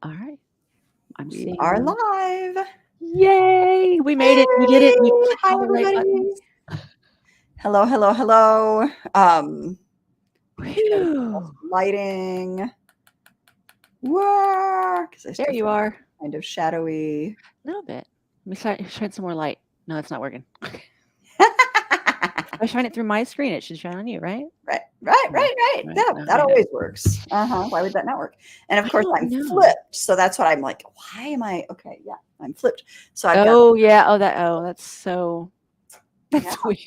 All right. I'm We seeing. are live. Yay! We made it. We did it. We Hey, clicked hi all the right everybody. buttons. Hello, hello, hello. Make sure I have Whew. some lighting. Whoa, because I There still you feel are. kind of shadowy. A little bit. Let me shine some more light. No, it's not working. If I shine it through my screen, it should shine on you, right? Right. No, right. Yeah, No, that I have. always works. Why would that not work? And of I course, don't I'm know. flipped, so that's what I'm like. Why am I? Okay, yeah, I'm flipped. So I've got Oh yeah. That's so. yeah, That's weird.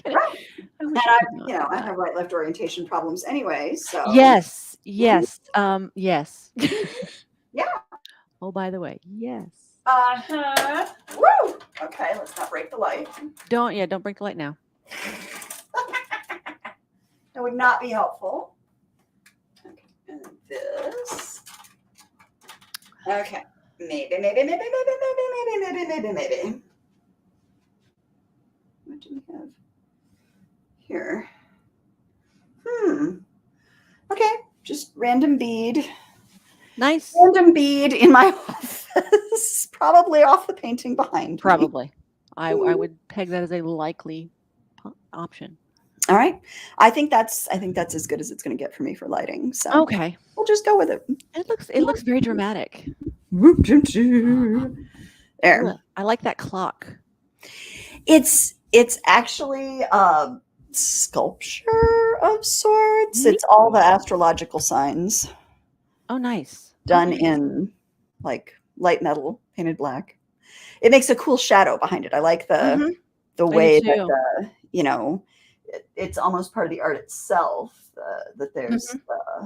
right. I And wish I I, could not do I that. have right-left orientation problems anyway. So Yes. Yes. Yes. yeah. Oh, by the way, yes. Woo. Okay, let's not break the light. Don't break the light now. That would not be helpful. Okay, and this. Okay, maybe. What do we have here? Okay, just random bead. Nice. Random bead in my office, probably off the painting behind me. Probably. I would peg that as a likely option. All right, I think that's as good as it's going to get for me for lighting. So Okay. we'll just go with it. It looks very dramatic. There. Ooh, I like that clock. It's actually a sculpture of sorts. Neat. It's all the astrological signs Oh, nice. done Okay. in like light metal, painted black. It makes a cool shadow behind it. I like Mm-hmm. the I do way that too. it's almost part of the art itself. That there's Mm-hmm.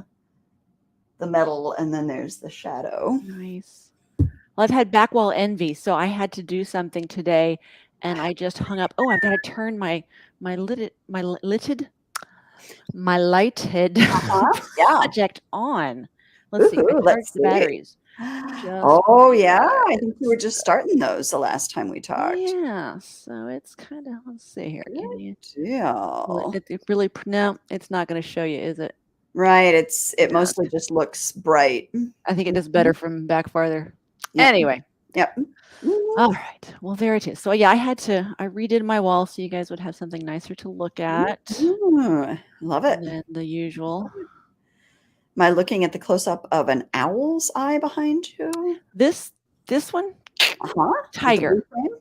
the metal and then there's the shadow. Nice. Well, I've had back wall envy, so I had to do something today, and I just hung up. Oh, I've got to turn my lighted my lighted Yeah. project on. Let's see. I Ooh, let's charged the see. batteries just Oh yeah, I right. think you were just starting those the last time we talked. Yeah, so it's kind of, let's see here. Can Good you, will deal. it really, no, it's not going to show you, is it? Right, it No, mostly just looks bright. I think it does Mhm. better from back farther. Yep, Anyway, yep. all Mhm. right. Well, there it is. So yeah, I redid my wall so you guys would have something nicer to look at Ooh, love it. than the usual. Am I looking at the close-up of an owl's eye behind you? This one, Uh-huh, with the blue tiger. frame?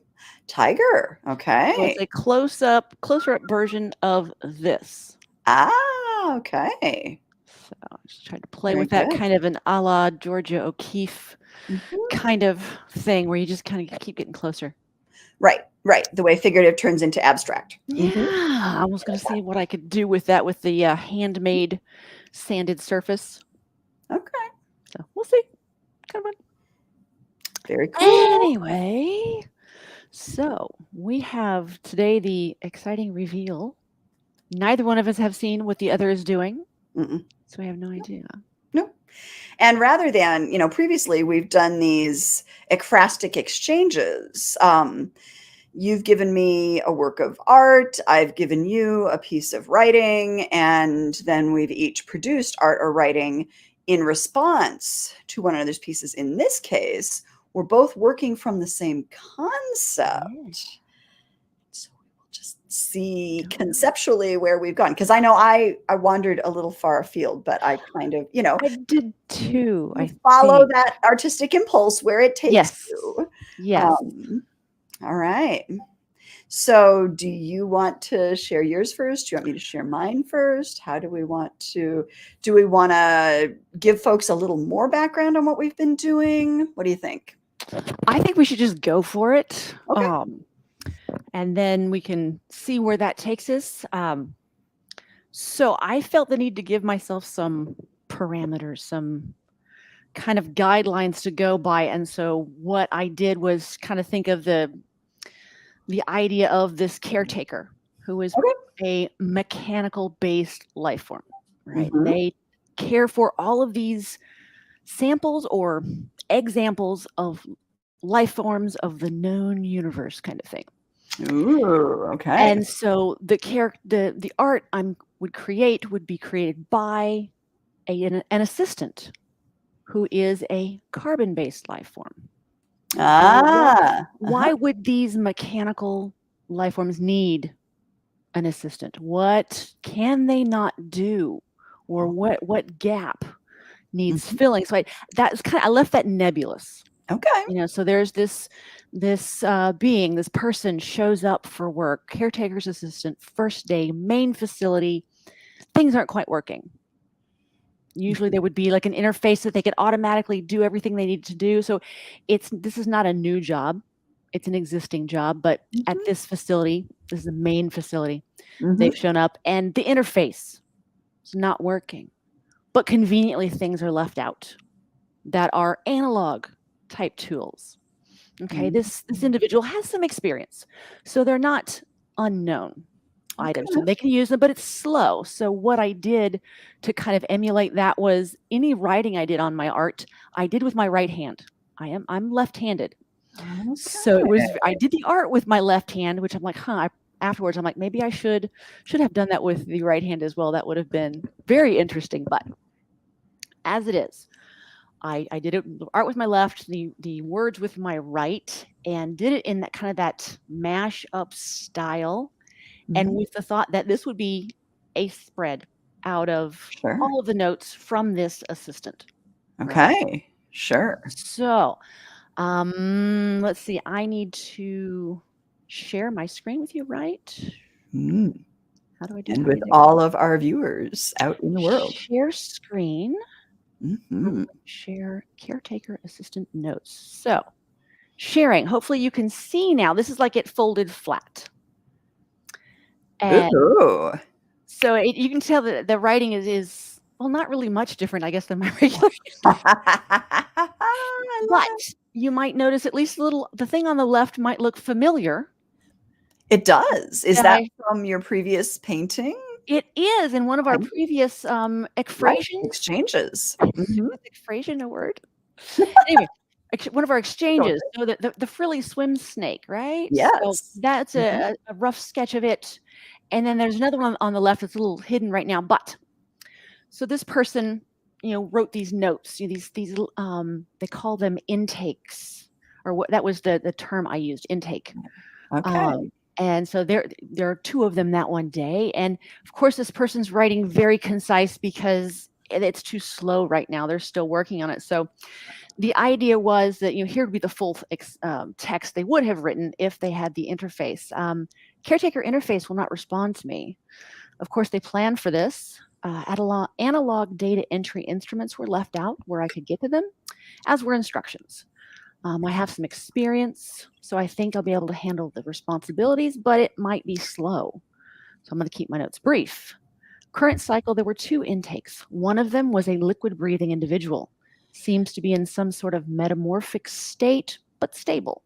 Tiger, So it's okay. a closer up version of this. Ah, okay. So I just tried to play Very with that good. kind of an a la Georgia O'Keeffe Mhm. kind of thing where you just kind of keep getting closer. Right, right, the way figurative turns into abstract. Yeah, Mhm. I was going to see what I could do with that with the handmade sanded surface. Okay, So we'll see. Kind of very fun. cool. Anyway, so we have today the exciting reveal. Neither one of us have seen what the other is doing, Mm-mm. so we have no idea. Nope. And rather than, previously we've done these ekphrastic exchanges. You've given me a work of art, I've given you a piece of writing, and then we've each produced art or writing in response to one another's pieces. In this case, we're both working from the same Yeah. concept. So we will just see Oh, conceptually where we've gone. Because I know I wandered a little far afield, but I kind of, I did you too, you I follow think. that artistic impulse where it takes Yes. you. Yes. Um, all right. So, do you want to share yours first? Do you want me to share mine first? How do we want to? Do we want to give folks a little more background on what we've been doing? What do you think? I think we should just go for it. Okay. And then we can see where that takes us. So I felt the need to give myself some parameters, some kind of guidelines to go by. And so what I did was kind of think of the idea of this caretaker who is Okay. a mechanical based life form, right? Mm-hmm. They care for all of these samples or examples of life forms of the known universe kind of thing. Ooh. Okay. And so the art I would create would be created by an assistant. who is a carbon-based life form. Now, Ah, why would these mechanical life forms need an assistant? What can they not do? Or what gap needs filling? So I left that nebulous. okay. So there's this being, this person shows up for work, caretaker's assistant, first day, main facility. Things aren't quite working. Usually there would be like an interface that they could automatically do everything they need to do. So this is not a new job. It's an existing job, but at this facility, this is the main facility, they've shown up and the interface is not working. But conveniently things are left out that are analog type tools. Okay, this individual has some experience. So they're not unknown items. So they can use them, but it's slow. So what I did to kind of emulate that was any writing I did on my art, I did with my right hand. I'm left-handed. Okay. So I did the art with my left hand, which I'm like, afterwards I'm like, maybe I should have done that with the right hand as well. That would have been very interesting. But as it is, I did it, the art with my left, the words with my right, and did it in that kind of that mash up style. And with the thought that this would be a spread out of all of the notes from this assistant. Okay, right? Sure. So, let's see. I need to share my screen with you, right? How do I do that? And with all of our viewers out in the world. Share screen. Share caretaker assistant notes. So, sharing. Hopefully you can see now. This is like it folded flat. And so you can tell that the writing is well, not really much different, I guess, than my regular. But you might notice at least the thing on the left might look familiar. It does. Is that from your previous painting? It is in one of our previous exchanges. Is ekphrasion a word? Anyway, one of our exchanges. So the frilly swim snake, right? Yes. So that's a rough sketch of it. And then there's another one on the left that's a little hidden right now. But so this person, wrote these notes. These they call them intakes, or what that was the term I used, intake. Okay. And so there are two of them that one day. And of course, this person's writing very concise because it's too slow right now. They're still working on it. So the idea was that, here would be the full text they would have written if they had the interface. Caretaker interface will not respond to me. Of course, they planned for this. Analog data entry instruments were left out where I could get to them, as were instructions. I have some experience, so I think I'll be able to handle the responsibilities, but it might be slow. So I'm going to keep my notes brief. Current cycle, there were two intakes. One of them was a liquid-breathing individual. Seems to be in some sort of metamorphic state, but stable.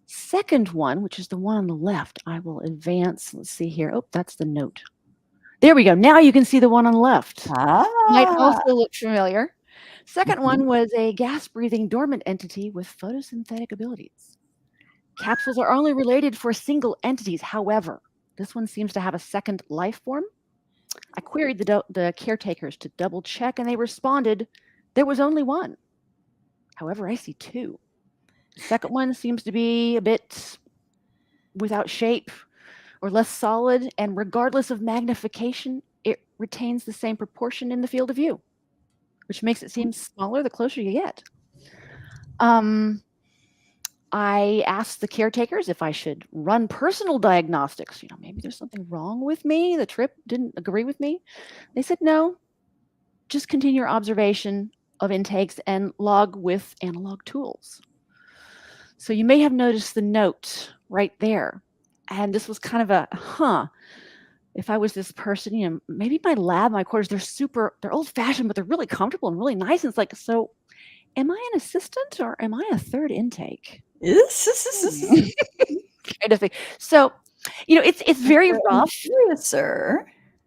Second one, which is the one on the left, I will advance. Let's see here. Oh, that's the note. There we go. Now you can see the one on the left. Might also look familiar. Second one was a gas-breathing dormant entity with photosynthetic abilities. Capsules are only related for single entities. However, this one seems to have a second life form. I queried the caretakers to double check, and they responded there was only one. However, I see two. The second one seems to be a bit without shape or less solid, and regardless of magnification, it retains the same proportion in the field of view, which makes it seem smaller the closer you get. I asked the caretakers if I should run personal diagnostics. Maybe there's something wrong with me. The trip didn't agree with me. They said, no, just continue your observation of intakes and log with analog tools. So you may have noticed the note right there. And this was kind of if I was this person, maybe my lab, my quarters, they're old fashioned, but they're really comfortable and really nice. And it's like, so am I an assistant or am I a third intake? Kind of thing. So, it's very rough. Yes, sir.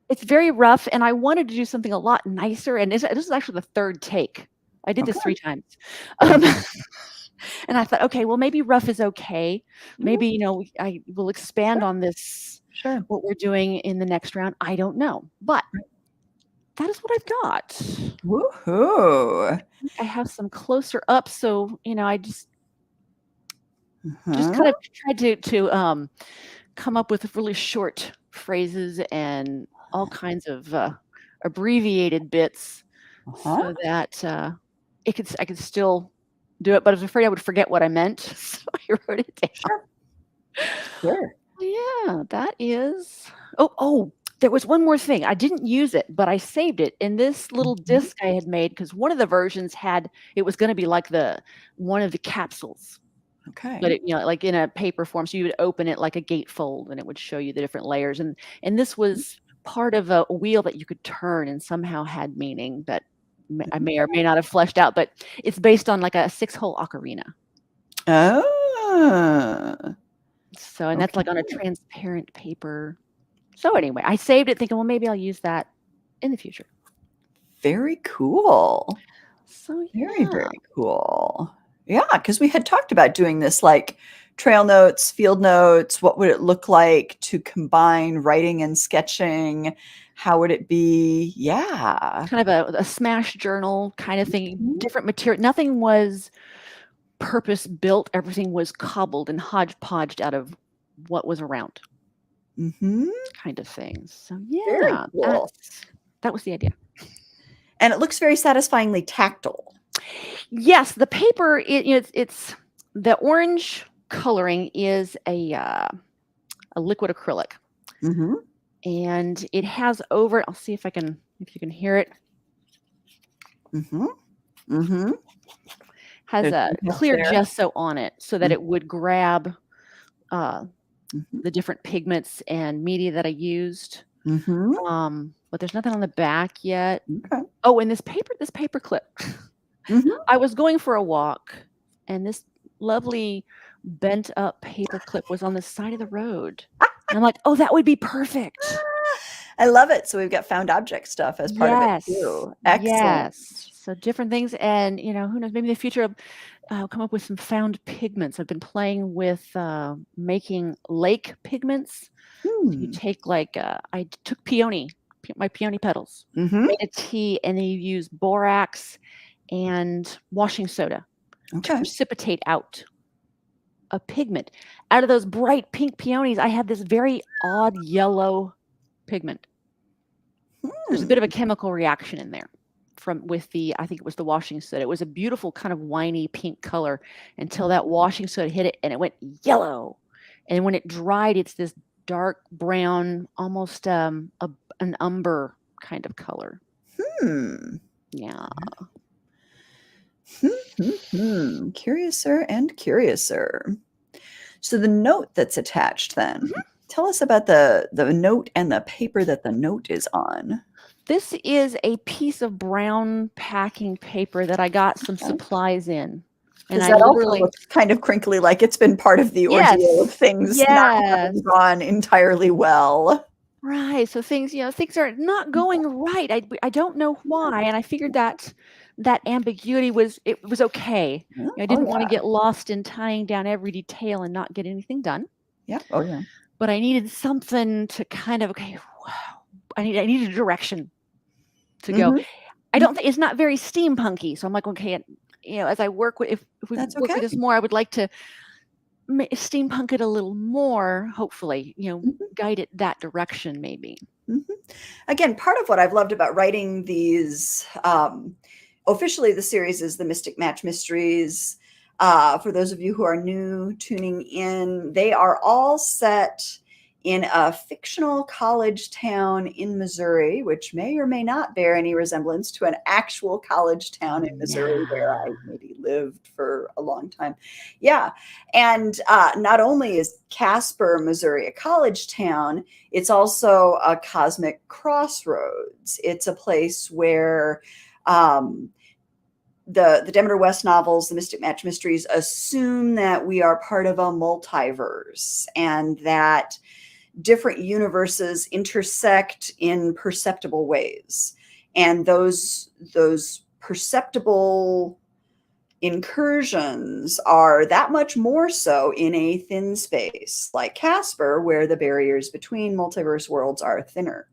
It's very rough. And I wanted to do something a lot nicer. And this is actually the third take. I did this 3 times. And I thought, okay, well, maybe rough is okay. Maybe, I will expand on this, what we're doing in the next round. I don't know. But that is what I've got. Woohoo. I have some closer up, so I just Uh-huh. kind of tried to come up with really short phrases and all kinds of abbreviated bits Uh-huh. so that I could still do it, but I was afraid I would forget what I meant, so I wrote it down. Sure. Sure. Yeah, that is. Oh, there was one more thing. I didn't use it, but I saved it in this little disc I had made because one of the versions it was going to be like one of the capsules, Okay. but it, like in a paper form. So you would open it like a gatefold, and it would show you the different layers. And this was part of a wheel that you could turn, and somehow had meaning that I may or may not have fleshed out. But it's based on like a 6-hole ocarina. Oh. So, and that's like on a transparent paper. So anyway, I saved it thinking, well, maybe I'll use that in the future. Very cool. So yeah. Very cool. Yeah, because we had talked about doing this like trail notes, field notes. What would it look like to combine writing and sketching? How would it be? Yeah. Kind of a smash journal kind of thing, different material. Nothing was purpose built. Everything was cobbled and hodgepodged out of what was around. Kind of things. So yeah, cool. that was the idea. And it looks very satisfyingly tactile. Yes, the paper, it's the orange coloring is a liquid acrylic. And it has over, I'll see if you can hear it. Has a clear gesso on it so that it would grab the different pigments and media that I used. But there's nothing on the back yet. Okay. Oh, and this paper clip. I was going for a walk, and this lovely bent up paper clip was on the side of the road. And I'm like, oh, that would be perfect. I love it. So we've got found object stuff as part of it too. Excellent. Yes. So different things, and who knows? Maybe in the future I'll come up with some found pigments. I've been playing with making lake pigments. So you take I took my peony petals, made a tea, and then you use borax and washing soda to precipitate out a pigment. Out of those bright pink peonies, I had this very odd yellow pigment. There's a bit of a chemical reaction in there I think it was the washing soda. It was a beautiful kind of winey pink color until that washing soda hit it and it went yellow. And when it dried, it's this dark brown, almost an umber kind of color. Yeah. Curiouser and curiouser. So the note that's attached then, tell us about the note and the paper that the note is on. This is a piece of brown packing paper that I got some supplies in. And that also looks kind of crinkly, like it's been part of the ordeal of things not having gone entirely well. Right. So things are not going right. I don't know why. And I figured that ambiguity was okay. I didn't want to get lost in tying down every detail and not get anything done. Yeah. Oh yeah. But I needed something to kind of I needed a direction to go. I don't think it's not very steampunky. So I'm like, okay, as I work with if we work with this more, I would like to steampunk it a little more, hopefully, guide it that direction maybe. Again, part of what I've loved about writing these, officially the series is the Mystic Match Mysteries. For those of you who are new tuning in, they are all set in a fictional college town in Missouri, which may or may not bear any resemblance to an actual college town in Missouri where I maybe lived for a long time. Yeah. And not only is Casper, Missouri, a college town, it's also a cosmic crossroads. It's a place where the Demeter West novels, the Mystic Match Mysteries, assume that we are part of a multiverse and that different universes intersect in perceptible ways. And those perceptible incursions are that much more so in a thin space like Casper, where the barriers between multiverse worlds are thinner.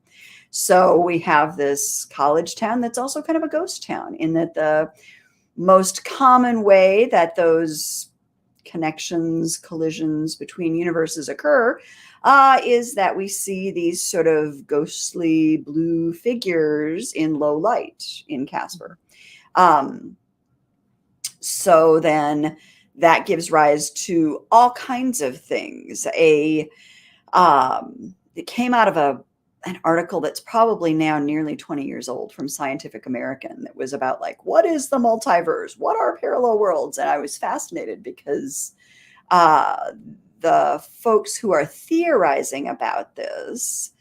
So we have this college town that's also kind of a ghost town, in that the most common way that those connections, collisions between universes occur is that we see these sort of ghostly blue figures in low light in Casper. So then that gives rise to all kinds of things. It came out of an article that's probably now nearly 20 years old from Scientific American that was about, like, what is the multiverse? What are parallel worlds? And I was fascinated because the folks who are theorizing about this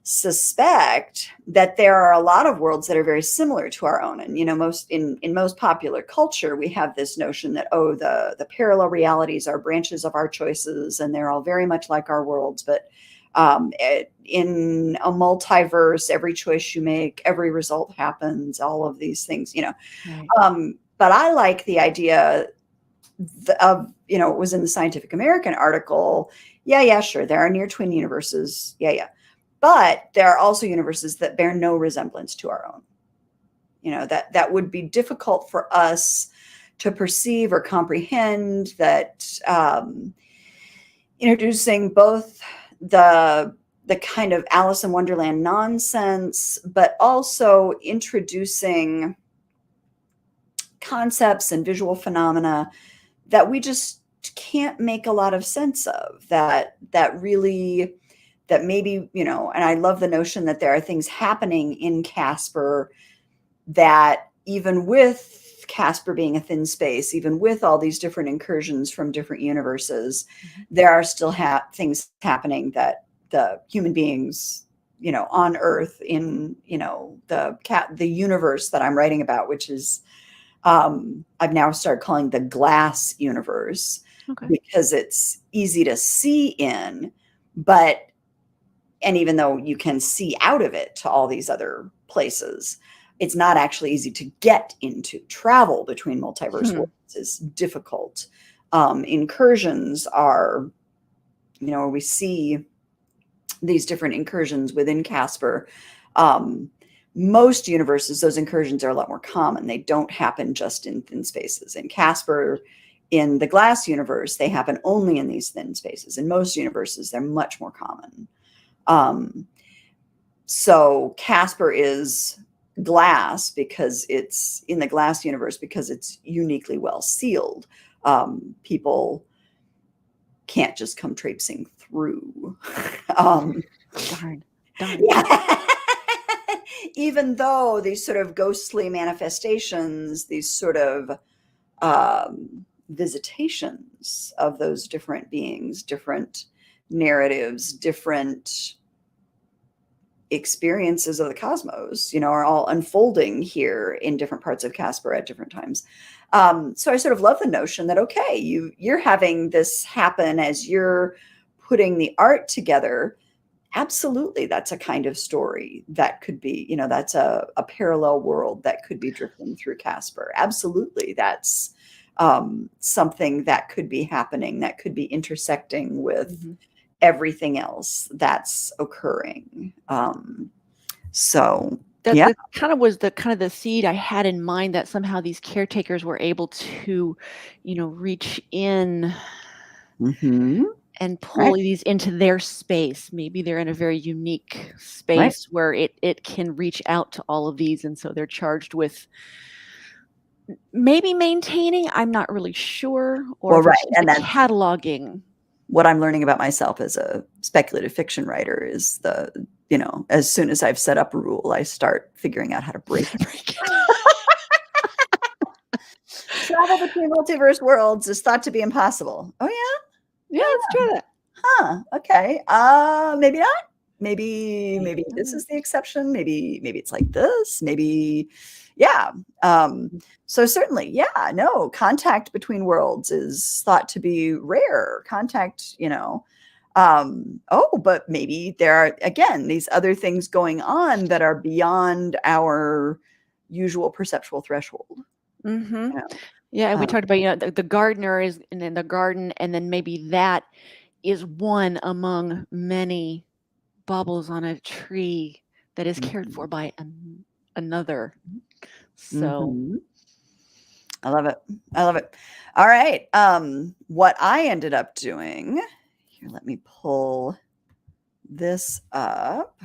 suspect that there are a lot of worlds that are very similar to our own. And, most in most popular culture, we have this notion that, oh, the parallel realities are branches of our choices, and they're all very much like our worlds. But in a multiverse, every choice you make, every result happens, all of these things, Right. But I like the idea of, it was in the Scientific American article. Yeah, sure. There are near twin universes. Yeah. But there are also universes that bear no resemblance to our own. That would be difficult for us to perceive or comprehend, that introducing both the kind of Alice in Wonderland nonsense, but also introducing concepts and visual phenomena that we just can't make a lot of sense of, that maybe, and I love the notion that there are things happening in Casper that, even with Casper being a thin space, even with all these different incursions from different universes, there are still things happening that the human beings, on Earth, in, the universe that I'm writing about, which is, I've now started calling the glass universe, because it's easy to see in, and even though you can see out of it to all these other places, it's not actually easy to get into. Travel between multiverse worlds is difficult. Incursions are, we see these different incursions within Casper. Most universes, those incursions are a lot more common. They don't happen just in thin spaces. In Casper, in the glass universe, they happen only in these thin spaces. In most universes, they're much more common. So Casper is glass because it's in the glass universe, because it's uniquely well sealed. People can't just come traipsing through. Darn. Yeah. Even though these sort of ghostly manifestations, these sort of visitations of those different beings, different narratives, different experiences of the cosmos, are all unfolding here in different parts of Casper at different times. So I sort of love the notion that, okay, you're having this happen as you're putting the art together. Absolutely, that's a kind of story that could be, that's a parallel world that could be drifting through Casper. Absolutely, that's something that could be happening, that could be intersecting with everything else that's occurring. So that kind of was the seed I had in mind, that somehow these caretakers were able to, reach in and pull these into their space. Maybe they're in a very unique space where it can reach out to all of these, and so they're charged with maybe maintaining. I'm not really sure, or and then cataloging. What I'm learning about myself as a speculative fiction writer is as soon as I've set up a rule, I start figuring out how to break it. Travel between multiverse worlds is thought to be impossible. Oh yeah? Yeah, let's try that. Huh. Okay. Maybe not. Maybe this is the exception. Maybe it's like this. Maybe, yeah. So certainly, yeah, no, contact between worlds is thought to be rare. Contact, but maybe there are, again, these other things going on that are beyond our usual perceptual threshold. Yeah, and we talked about, the gardener is in the garden, and then maybe that is one among many bubbles on a tree that is cared for Mhm. by another. So, Mhm. I love it. I love it. All right. What I ended up doing here, let me pull this up.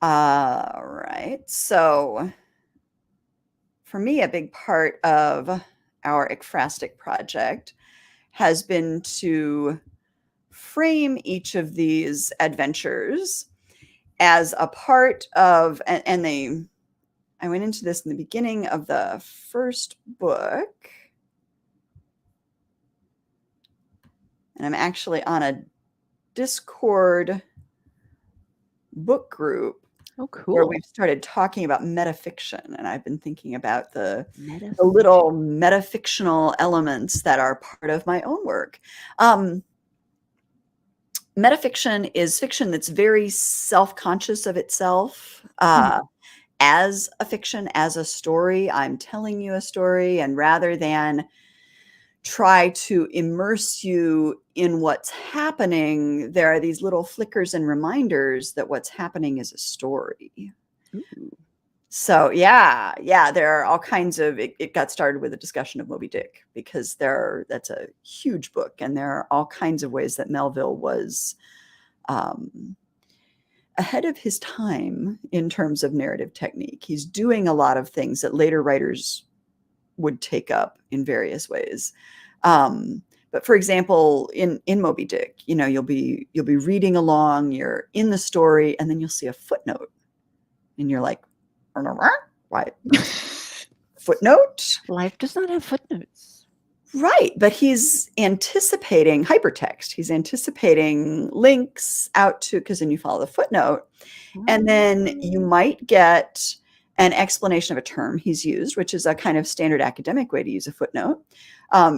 All right. So for me, a big part of our ekphrastic project has been to frame each of these adventures as a part of, and they, I went into this in the beginning of the first book, and I'm actually on a Discord book group oh, where cool. we've started talking about metafiction, and I've been thinking about the Metafiction. little metafictional elements that are part of my own work. Metafiction is fiction that's very self-conscious of itself. As a fiction, as a story, I'm telling you a story, and rather than try to immerse you in what's happening, there are these little flickers and reminders that what's happening is a story. Ooh. So yeah, there are all kinds of. It got started with a discussion of Moby Dick because that's a huge book, and there are all kinds of ways that Melville was ahead of his time in terms of narrative technique. He's doing a lot of things that later writers would take up in various ways. But for example, in Moby Dick, you'll be reading along, you're in the story, and then you'll see a footnote, and you're like, why footnote? Life does not have footnotes. Right, but he's anticipating hypertext. He's anticipating links out to, because then you follow the footnote, and then you might get an explanation of a term he's used, which is a kind of standard academic way to use a footnote.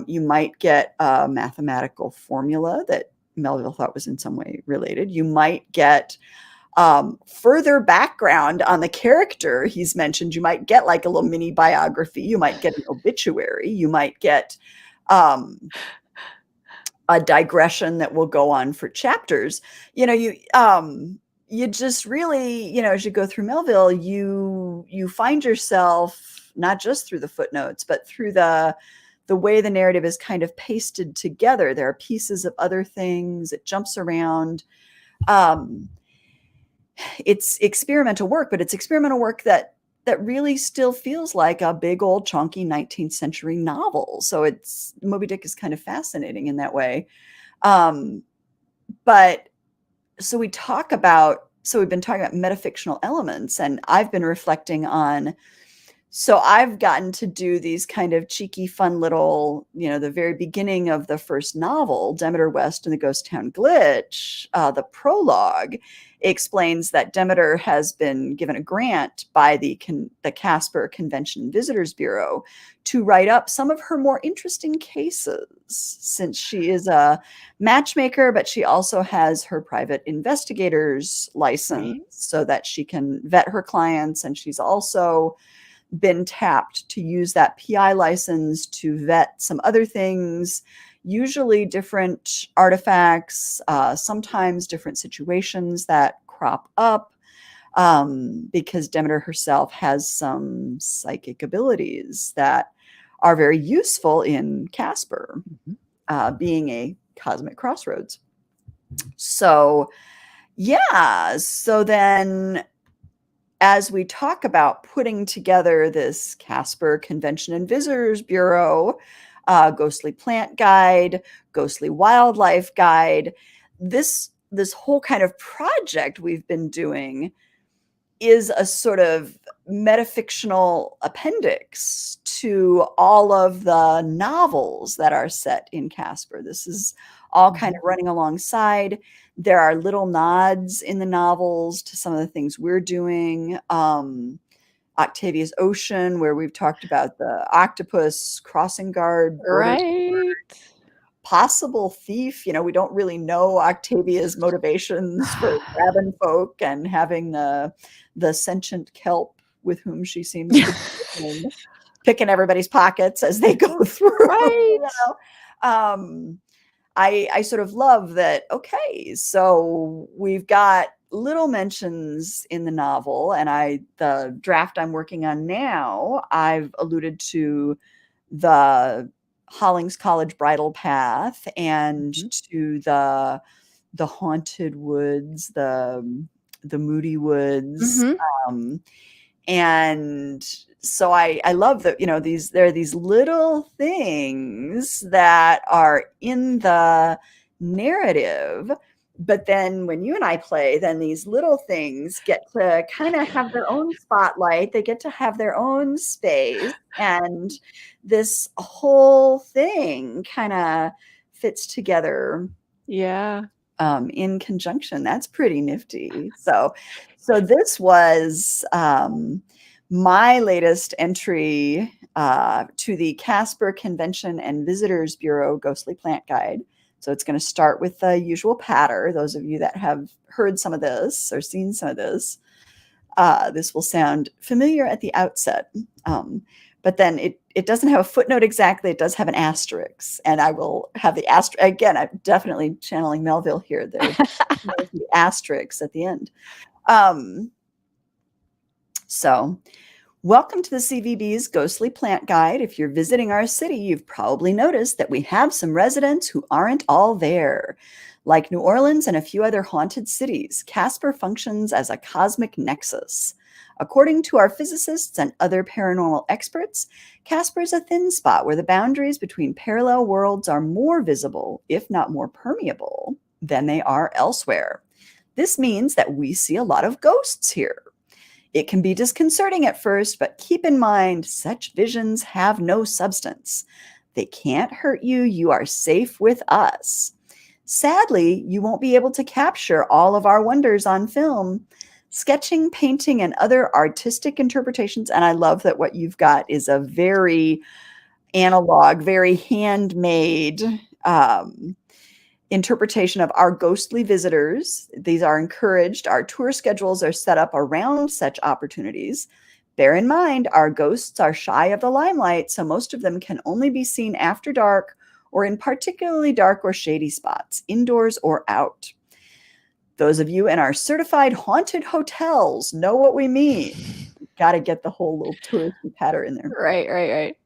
You might get a mathematical formula that Melville thought was in some way related. You might get further background on the character he's mentioned. You might get like a little mini biography. You might get an obituary. You might get a digression that will go on for chapters. You just really, as you go through Melville, you find yourself not just through the footnotes, but through the way the narrative is kind of pasted together. There are pieces of other things. It jumps around. It's experimental work, but it's experimental work that really still feels like a big old chunky 19th century novel. So Moby Dick is kind of fascinating in that way. But so we've been talking about metafictional elements, and I've been reflecting on, so I've gotten to do these kind of cheeky, fun little, the very beginning of the first novel, Demeter West and the Ghost Town Glitch, the prologue explains that Demeter has been given a grant by the Casper Convention Visitors Bureau to write up some of her more interesting cases, since she is a matchmaker, but she also has her private investigator's license, Right. so that she can vet her clients, and she's also been tapped to use that PI license to vet some other things, usually different artifacts, sometimes different situations that crop up, because Demeter herself has some psychic abilities that are very useful in Casper, being a cosmic crossroads. So, yeah, so then as we talk about putting together this Casper Convention and Visitors Bureau, Ghostly Plant Guide, Ghostly Wildlife Guide, this whole kind of project we've been doing is a sort of metafictional appendix to all of the novels that are set in Casper. This is all kind of running alongside. There are little nods in the novels to some of the things we're doing. Octavia's Ocean, where we've talked about the octopus crossing guard, Right. possible thief. We don't really know Octavia's motivations for grabbing folk and having the sentient kelp with whom she seems to be picking everybody's pockets as they go through. Right. Um, I sort of love that. Okay, so we've got little mentions in the novel, and the draft I'm working on now, I've alluded to the Hollings College bridle path and Mhm. to the haunted woods, the moody woods, Mhm. um, and so I love that, there are these little things that are in the narrative, but then when you and I play, then these little things get to kind of have their own spotlight. They get to have their own space, and this whole thing kind of fits together Yeah. in conjunction. That's pretty nifty. So this was my latest entry to the Casper Convention and Visitors Bureau Ghostly Plant Guide. So it's going to start with the usual patter. Those of you that have heard some of this or seen some of this will sound familiar at the outset. But then it doesn't have a footnote exactly. It does have an asterisk, and I will have the asterisk again. I'm definitely channeling Melville here. There's the asterisks at the end. Um, so, welcome to the CVB's Ghostly Plant Guide. If you're visiting our city, you've probably noticed that we have some residents who aren't all there. Like New Orleans and a few other haunted cities, Casper functions as a cosmic nexus. According to our physicists and other paranormal experts, Casper is a thin spot where the boundaries between parallel worlds are more visible, if not more permeable, than they are elsewhere. This means that we see a lot of ghosts here. It can be disconcerting at first, but keep in mind, such visions have no substance. They can't hurt you. You are safe with us. Sadly, you won't be able to capture all of our wonders on film. Sketching, painting, and other artistic interpretations, and I love that what you've got is a very analog, very handmade interpretation of our ghostly visitors. These are encouraged. Our tour schedules are set up around such opportunities. Bear in mind, our ghosts are shy of the limelight, so most of them can only be seen after dark or in particularly dark or shady spots, indoors or out. Those of you in our certified haunted hotels know what we mean. Got to get the whole little touristy patter in there. Right.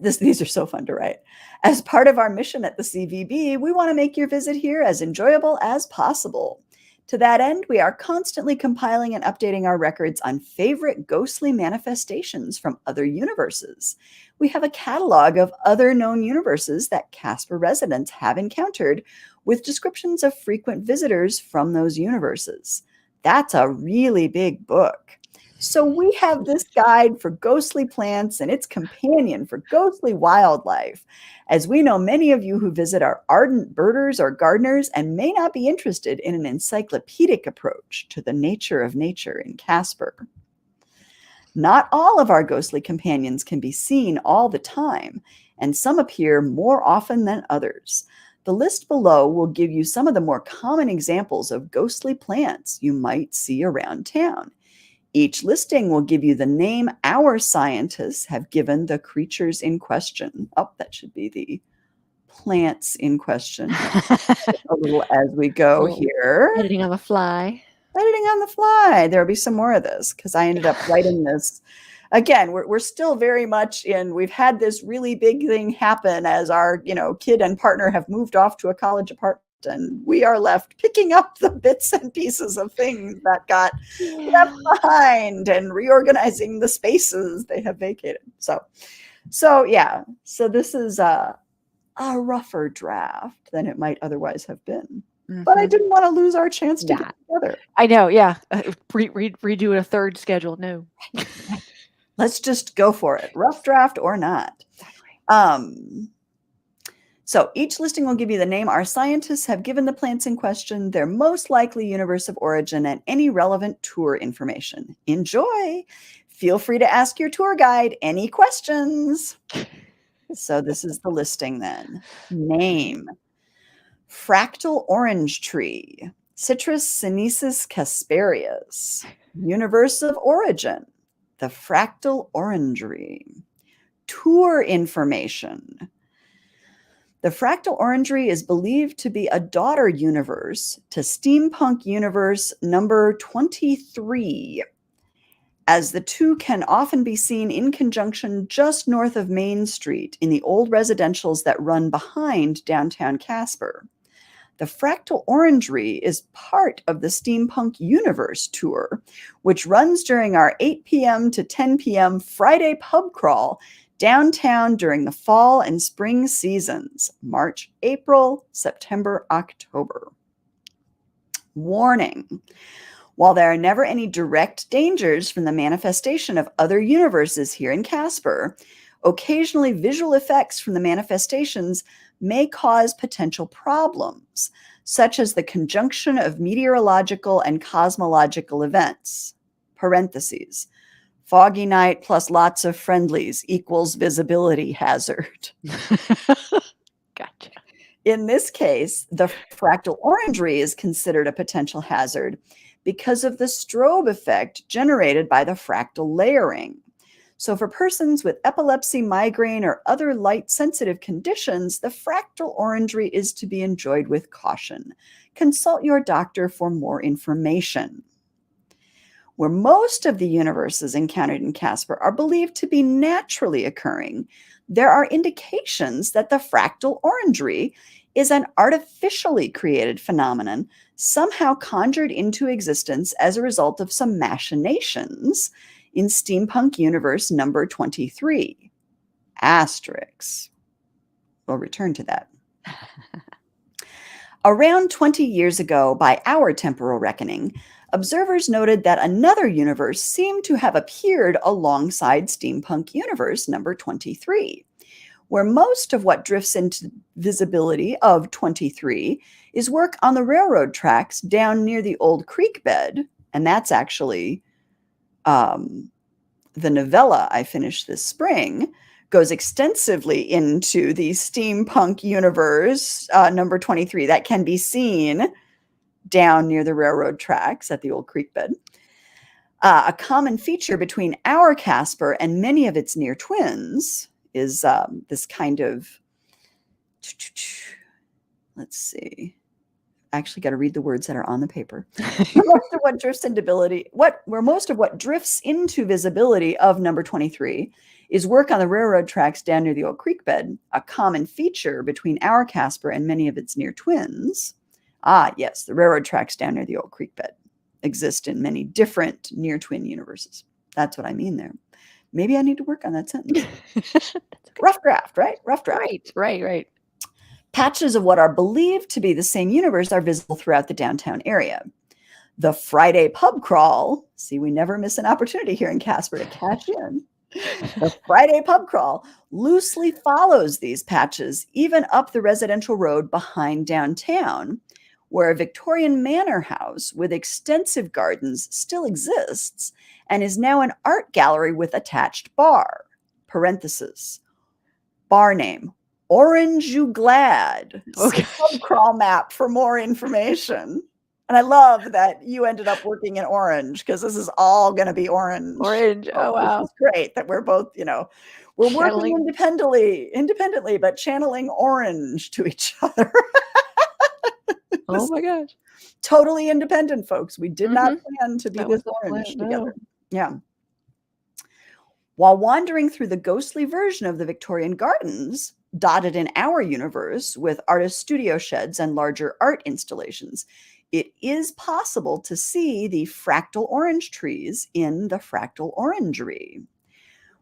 These are so fun to write. As part of our mission at the CVB, we want to make your visit here as enjoyable as possible. To that end, we are constantly compiling and updating our records on favorite ghostly manifestations from other universes. We have a catalog of other known universes that Casper residents have encountered, with descriptions of frequent visitors from those universes. That's a really big book. So we have this guide for ghostly plants and its companion for ghostly wildlife. As we know, many of you who visit are ardent birders or gardeners and may not be interested in an encyclopedic approach to the nature of nature in Casper. Not all of our ghostly companions can be seen all the time, and some appear more often than others. The list below will give you some of the more common examples of ghostly plants you might see around town. Each listing will give you the name our scientists have given the creatures in question. Oh, that should be the plants in question. A little as we go Little here. editing on the fly. Editing on the fly. There'll be some more of this because I ended up writing this. Again, we're still very much in, we've had this really big thing happen as our, kid and partner have moved off to a college apartment, and we are left picking up the bits and pieces of things that got left behind and reorganizing the spaces they have vacated. So yeah. So this is a rougher draft than it might otherwise have been. But I didn't want to lose our chance to get together. I know, yeah. Redo a third schedule. No. Let's just go for it. Rough draft or not. Exactly. So each listing will give you the name our scientists have given the plants in question, their most likely universe of origin, and any relevant tour information. Enjoy! Feel free to ask your tour guide any questions. So this is the listing then. Name: fractal orange tree, Citrus sinensis casparius. Universe of origin: the fractal orangery. Tour information: The fractal orangery is believed to be a daughter universe to steampunk universe number 23, as the two can often be seen in conjunction just north of Main Street in the old residentials that run behind downtown Casper. The fractal orangery is part of the Steampunk Universe tour, which runs during our 8 p.m. to 10 p.m. Friday pub crawl downtown during the fall and spring seasons, March, April, September, October. Warning. While there are never any direct dangers from the manifestation of other universes here in Casper, occasionally visual effects from the manifestations may cause potential problems, such as the conjunction of meteorological and cosmological events. Parentheses. Foggy night plus lots of friendlies equals visibility hazard. Gotcha. In this case, the fractal orangery is considered a potential hazard because of the strobe effect generated by the fractal layering. So for persons with epilepsy, migraine, or other light-sensitive conditions, the fractal orangery is to be enjoyed with caution. Consult your doctor for more information. Where most of the universes encountered in Casper are believed to be naturally occurring, there are indications that the fractal orangery is an artificially created phenomenon somehow conjured into existence as a result of some machinations in Steampunk Universe number 23. Asterix. We'll return to that. Around 20 years ago, by our temporal reckoning, observers noted that another universe seemed to have appeared alongside Steampunk Universe number 23, where most of what drifts into visibility of 23 is work on the railroad tracks down near the old creek bed. And that's actually the novella I finished this spring, goes extensively into the steampunk universe number 23 that can be seen down near the railroad tracks at the old creek bed. A common feature between our Casper and many of its near twins is this kind of, let's see, I actually got to read the words that are on the paper. Most of what drifts into visibility of number 23 is work on the railroad tracks down near the old creek bed, a common feature between our Casper and many of its near twins. Ah, yes, the railroad tracks down near the old creek bed exist in many different near twin universes. That's what I mean there. Maybe I need to work on that sentence. Rough draft, right? Rough draft. Right. Patches of what are believed to be the same universe are visible throughout the downtown area. The Friday pub crawl, see, we never miss an opportunity here in Casper to cash in. The Friday pub crawl loosely follows these patches, even up the residential road behind downtown, where a Victorian manor house with extensive gardens still exists and is now an art gallery with attached bar. Parenthesis. Bar name. Orange You Glad. Okay. Pub crawl map for more information. And I love that you ended up working in orange because this is all going to be orange. Oh, wow. This is great that we're both, we're working independently, but channeling orange to each other. Oh my gosh. Totally independent, folks. We did not plan to be That this was the orange plan, together. no. Yeah. While wandering through the ghostly version of the Victorian gardens, dotted in our universe with artist studio sheds and larger art installations, it is possible to see the fractal orange trees in the fractal orangery.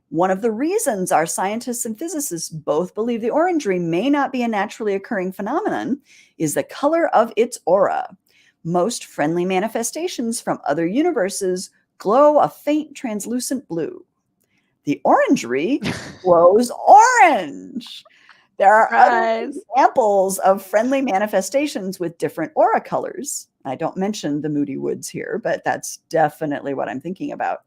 One of the reasons our scientists and physicists both believe the orangery may not be a naturally occurring phenomenon is the color of its aura. Most friendly manifestations from other universes glow a faint translucent blue. The orangery glows orange. There are other examples of friendly manifestations with different aura colors. I don't mention the Moody Woods here, but that's definitely what I'm thinking about.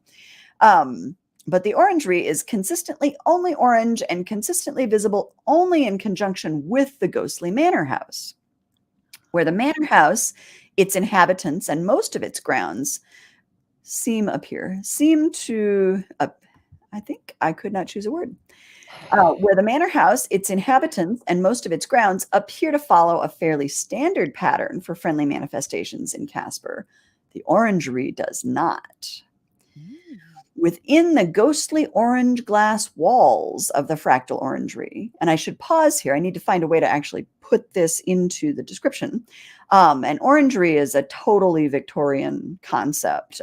But the orangery is consistently only orange and consistently visible only in conjunction with the ghostly manor house, where the manor house, its inhabitants, and most of its grounds seem to, I think I could not choose a word, Where the manor house, its inhabitants, and most of its grounds appear to follow a fairly standard pattern for friendly manifestations in Casper, the orangery does not. Mm. Within the ghostly orange glass walls of the fractal orangery, and I should pause here, I need to find a way to actually put this into the description. An orangery is a totally Victorian concept.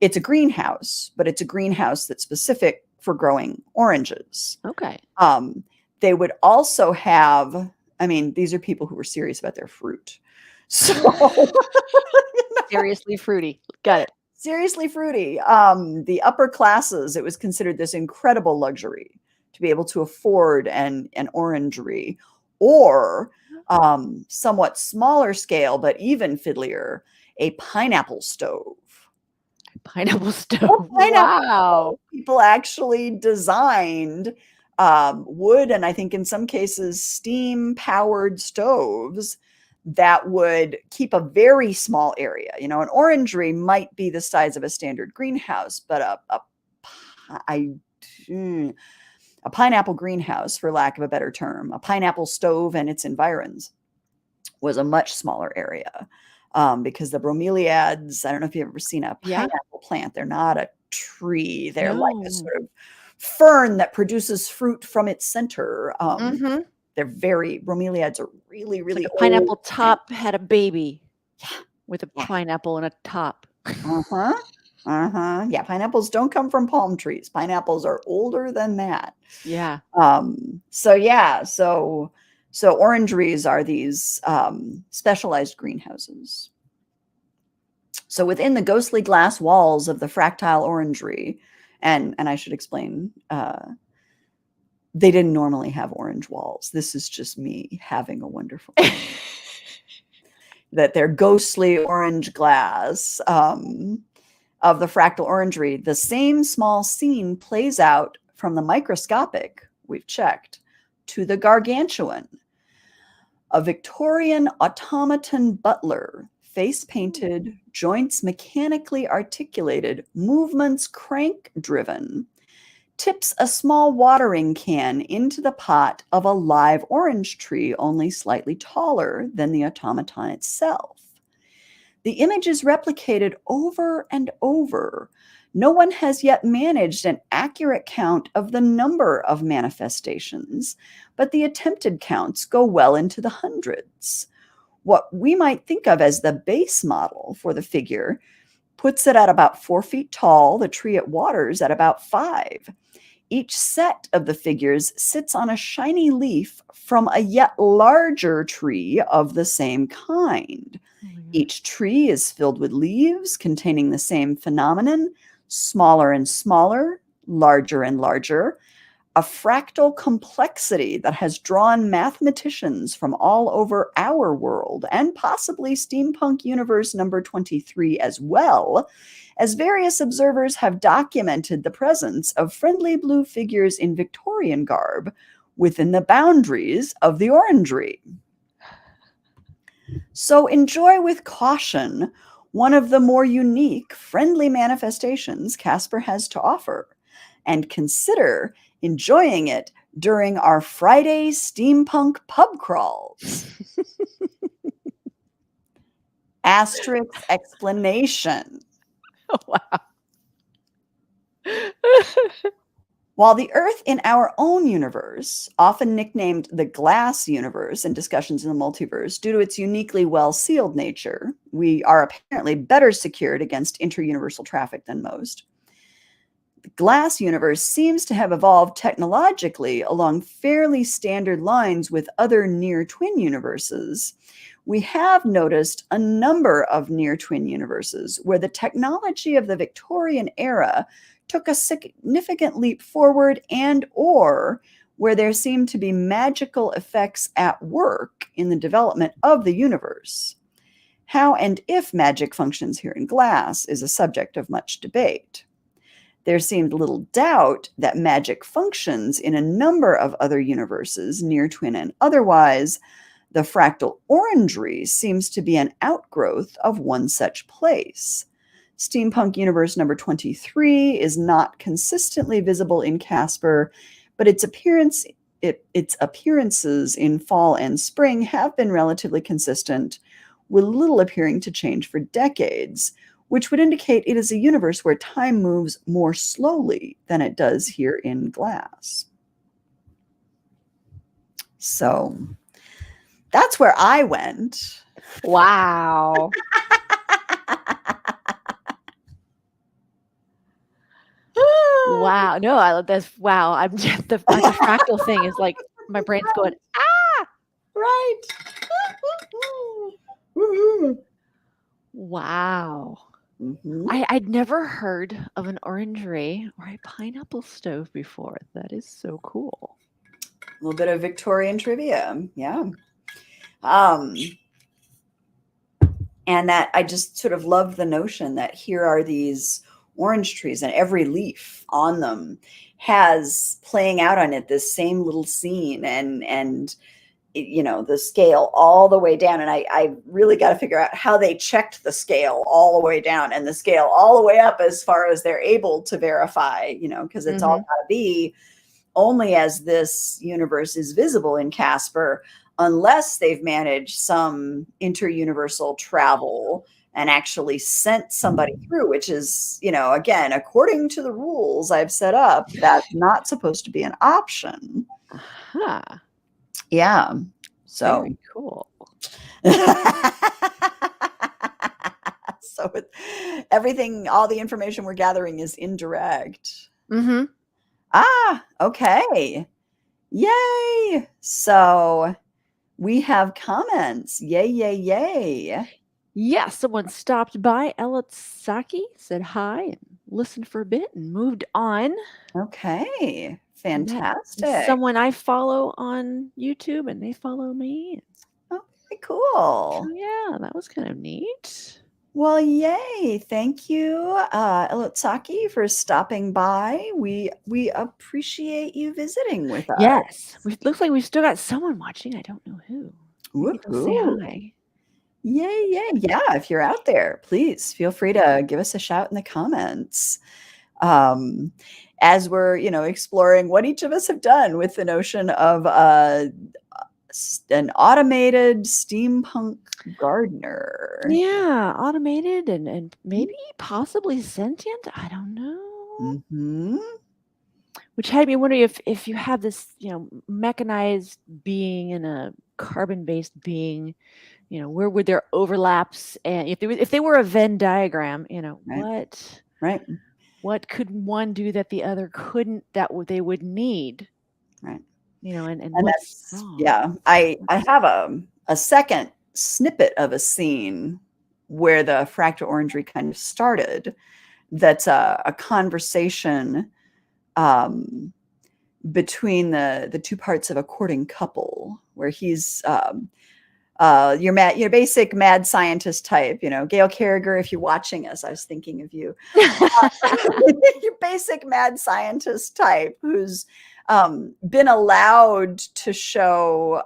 It's a greenhouse, but it's a greenhouse that's specific for growing oranges. Okay. They would also have, I mean, these are people who were serious about their fruit. So Seriously fruity. Got it. seriously fruity. The upper classes, it was considered this incredible luxury to be able to afford an orangery, or somewhat smaller scale, but even fiddlier, a pineapple stove. Pineapple stove. Well, pineapple Wow. people actually designed wood, and I think in some cases steam powered stoves that would keep a very small area. You know, an orangery might be the size of a standard greenhouse, but a pineapple greenhouse, for lack of a better term, a pineapple stove and its environs, was a much smaller area. Because the bromeliads, I don't know if you've ever seen a Yeah. pineapple plant. They're not a tree. They're like a No. sort of fern that produces fruit from its center. Mhm. They're bromeliads are really, It's really like a old pineapple top plants. had a baby Yeah, with a yeah. pineapple and a top. Uh-huh. Uh-huh. Yeah, pineapples don't come from palm trees. Pineapples are older than that. Yeah. So yeah, so orangeries are these specialized greenhouses. So within the ghostly glass walls of the fractile orangery, and I should explain, they didn't normally have orange walls. This is just me having a wonderful time. That they're ghostly orange glass of the fractal orangery. The same small scene plays out from the microscopic, we've checked, to the gargantuan. A Victorian automaton butler, face painted, joints mechanically articulated, movements crank driven, tips a small watering can into the pot of a live orange tree, only slightly taller than the automaton itself. The image is replicated over and over. No one has yet managed an accurate count of the number of manifestations, but the attempted counts go well into the hundreds. What we might think of as the base model for the figure puts it at about 4 feet tall, the tree it waters at about 5. Each set of the figures sits on a shiny leaf from a yet larger tree of the same kind. Oh my gosh. Each tree is filled with leaves containing the same phenomenon, smaller and smaller, larger and larger, a fractal complexity that has drawn mathematicians from all over our world and possibly steampunk universe number 23 as well, as various observers have documented the presence of friendly blue figures in Victorian garb within the boundaries of the orangery. So enjoy with caution one of the more unique, friendly manifestations Casper has to offer, and consider enjoying it during our Friday steampunk pub crawls. Asterisk explanation. Oh, wow. While the Earth in our own universe, often nicknamed the glass universe in discussions in the multiverse, due to its uniquely well-sealed nature, we are apparently better secured against interuniversal traffic than most. The glass universe seems to have evolved technologically along fairly standard lines with other near-twin universes. We have noticed a number of near-twin universes where the technology of the Victorian era took a significant leap forward, and or where there seemed to be magical effects at work in the development of the universe. How and if magic functions here in glass is a subject of much debate. There seemed little doubt that magic functions in a number of other universes, near twin and otherwise. The fractal orangery seems to be an outgrowth of one such place. Steampunk universe number 23 is not consistently visible in Casper, but its appearances in fall and spring have been relatively consistent, with little appearing to change for decades, which would indicate it is a universe where time moves more slowly than it does here in glass. So that's where I went. Wow. Wow. No, I love this. Wow. I'm just the fractal thing is like my brain's going, ah, Right. wow. Mm-hmm. I'd never heard of an orangery or a pineapple stove before. That is so cool. A little bit of Victorian trivia. Yeah. Um, and that I just sort of love the notion that here are these orange trees and every leaf on them has playing out on it this same little scene and the scale all the way down. And I really got to figure out how they checked the scale all the way down and the scale all the way up as far as they're able to verify, because it's all got to be only as this universe is visible in Casper, unless they've managed some interuniversal travel and actually sent somebody through, which is, again, according to the rules I've set up, that's not supposed to be an option. Huh. Yeah. So Very cool. So everything, all the information we're gathering is indirect. Mm-hmm. Ah, okay. Yay. So we have comments. Yay, yay, yay. Yeah, someone stopped by. Ella Saki said hi and listened for a bit and moved on. Okay. And that is Fantastic. someone I follow on YouTube and they follow me. Okay, cool. So yeah, that was kind of neat. Well, yay. Thank you, Elotsaki, for stopping by. We appreciate you visiting with us. Yes. Looks like we've still got someone watching. I don't know who. Maybe they'll say Woohoo. hi. Yay, yay. Yeah, if you're out there, please feel free to give us a shout in the comments. As we're, exploring what each of us have done with the notion of an automated steampunk gardener. Yeah, automated and maybe possibly sentient. I don't know. Mm-hmm. Which had me wondering if you have this, mechanized being and a carbon-based being, where would there overlaps? And if they were a Venn diagram, Right. what could one do that the other couldn't, that they would need? Right. And what's wrong? Yeah. I have a second snippet of a scene where the fractal orangery kind of started. That's a conversation between the two parts of a courting couple, where he's your basic mad scientist type, Gail Carriger, if you're watching us, I was thinking of you. Your basic mad scientist type who's been allowed to show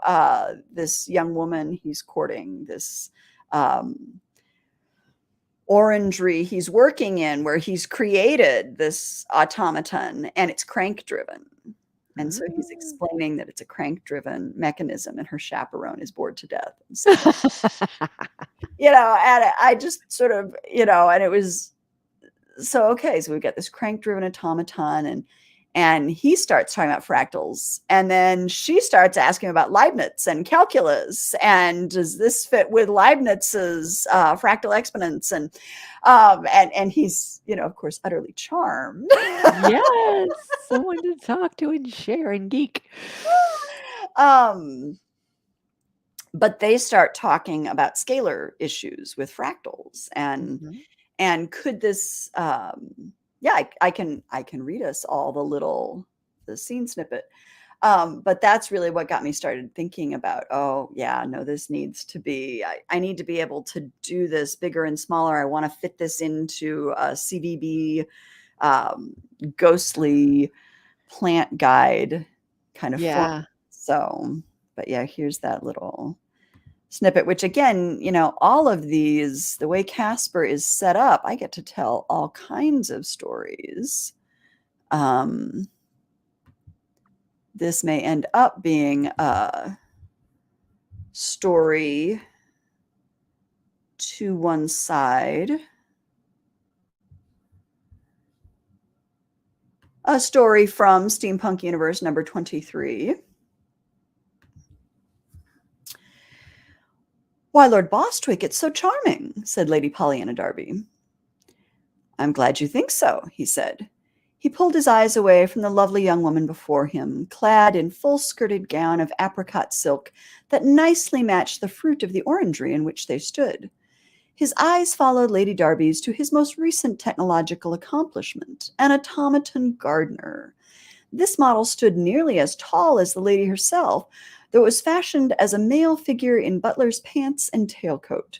this young woman he's courting, this orangery he's working in, where he's created this automaton and it's crank driven. And so he's explaining that it's a crank-driven mechanism, and her chaperone is bored to death. And so, and I just sort of, and it was so okay. So we've got this crank-driven automaton, and he starts talking about fractals, and then she starts asking about Leibniz and calculus, and does this fit with Leibniz's fractal exponents? And he's, of course, utterly charmed. Yes, someone to talk to and share and geek. But they start talking about scalar issues with fractals, and could this I can read us all the scene snippet. But that's really what got me started thinking about, this needs to be, I need to be able to do this bigger and smaller. I want to fit this into a CVB ghostly plant guide kind of form. So, but yeah, here's that little snippet, which again, all of these, the way Casper is set up, I get to tell all kinds of stories. This may end up being a story to one side. A story from Steampunk Universe number 23. Why, Lord Bostwick, it's so charming, said Lady Pollyanna Darby. I'm glad you think so, he said. He pulled his eyes away from the lovely young woman before him, clad in full-skirted gown of apricot silk that nicely matched the fruit of the orangery in which they stood. His eyes followed Lady Darby's to his most recent technological accomplishment, an automaton gardener. This model stood nearly as tall as the lady herself, though it was fashioned as a male figure in butler's pants and tailcoat.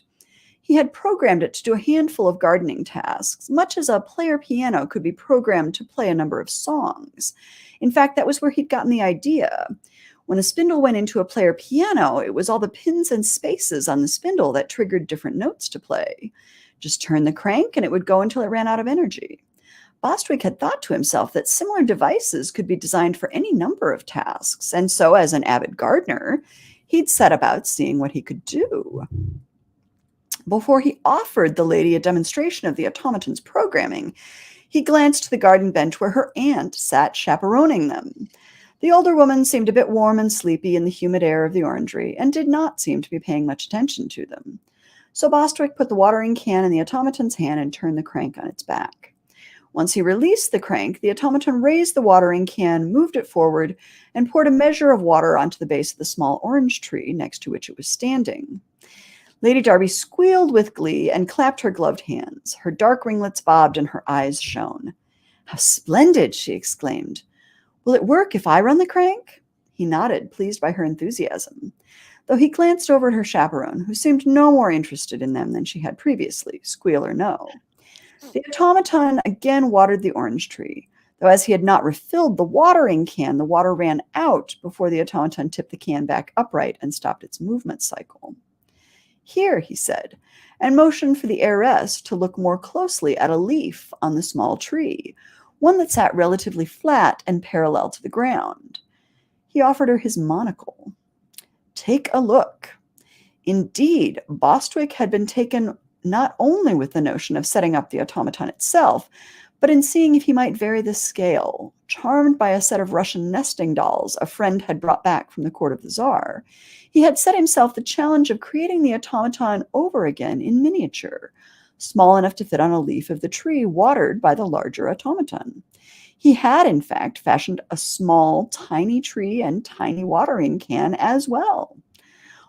He had programmed it to do a handful of gardening tasks, much as a player piano could be programmed to play a number of songs. In fact, that was where he'd gotten the idea. When a spindle went into a player piano, it was all the pins and spaces on the spindle that triggered different notes to play. Just turn the crank and it would go until it ran out of energy. Bostwick had thought to himself that similar devices could be designed for any number of tasks, and so as an avid gardener, he'd set about seeing what he could do. Before he offered the lady a demonstration of the automaton's programming, he glanced to the garden bench where her aunt sat chaperoning them. The older woman seemed a bit warm and sleepy in the humid air of the orangery and did not seem to be paying much attention to them. So Bostwick put the watering can in the automaton's hand and turned the crank on its back. Once he released the crank, the automaton raised the watering can, moved it forward, and poured a measure of water onto the base of the small orange tree next to which it was standing. Lady Darby squealed with glee and clapped her gloved hands. Her dark ringlets bobbed and her eyes shone. "How splendid!" she exclaimed. "Will it work if I run the crank?" He nodded, pleased by her enthusiasm, though he glanced over at her chaperone, who seemed no more interested in them than she had previously, squeal or no. The automaton again watered the orange tree, though as he had not refilled the watering can, the water ran out before the automaton tipped the can back upright and stopped its movement cycle. "Here," he said, and motioned for the heiress to look more closely at a leaf on the small tree, one that sat relatively flat and parallel to the ground. He offered her his monocle. "Take a look." Indeed, Bostwick had been taken not only with the notion of setting up the automaton itself, but in seeing if he might vary the scale. Charmed by a set of Russian nesting dolls a friend had brought back from the court of the Tsar, he had set himself the challenge of creating the automaton over again in miniature, small enough to fit on a leaf of the tree watered by the larger automaton. He had, in fact, fashioned a small, tiny tree and tiny watering can as well.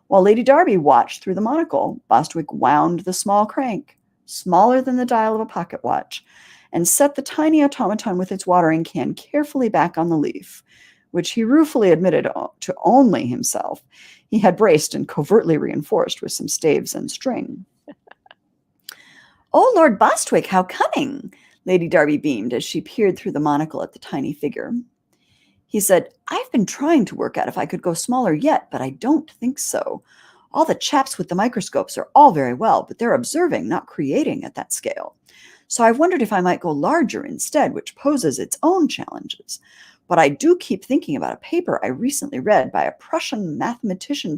While Lady Darby watched through the monocle, Bostwick wound the small crank, smaller than the dial of a pocket watch, and set the tiny automaton with its watering can carefully back on the leaf, which he ruefully admitted to only himself he had braced and covertly reinforced with some staves and string. "Oh, Lord Bostwick, how cunning!" Lady Darby beamed as she peered through the monocle at the tiny figure. He said, "I've been trying to work out if I could go smaller yet, but I don't think so. All the chaps with the microscopes are all very well, but they're observing, not creating at that scale. So I've wondered if I might go larger instead, which poses its own challenges. But I do keep thinking about a paper I recently read by a Prussian mathematics